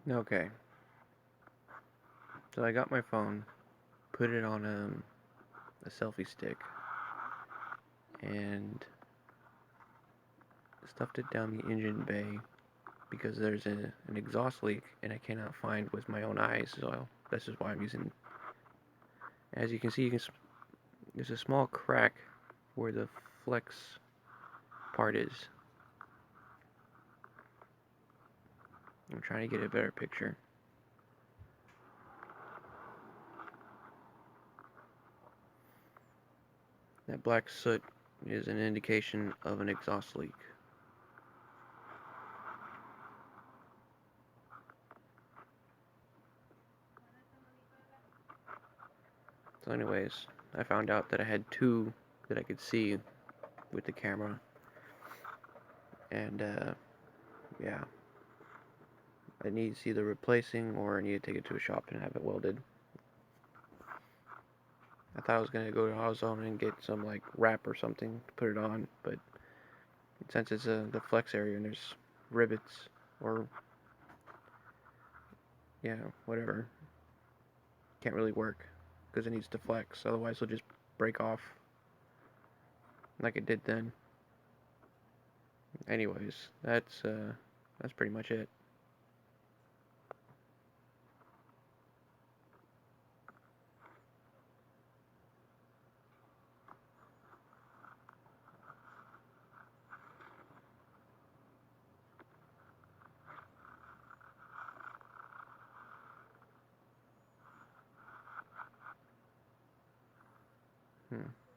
Okay, so I got my phone, put it on a selfie stick, and stuffed it down the engine bay because there's an exhaust leak and I cannot find with my own eyes, so this is why I'm using. As you can see, there's a small crack where the flex part is. I'm trying to get a better picture. That black soot is an indication of an exhaust leak. So anyways, I found out that I had two that I could see with the camera, and yeah, it needs either replacing or I need to take it to a shop and have it welded. I thought I was gonna go to AutoZone and get some like wrap or something to put it on, but since it's the flex area and there's rivets or yeah, whatever, can't really work because it needs to flex. Otherwise, it'll just break off like it did then. Anyways, that's pretty much it. Hmm.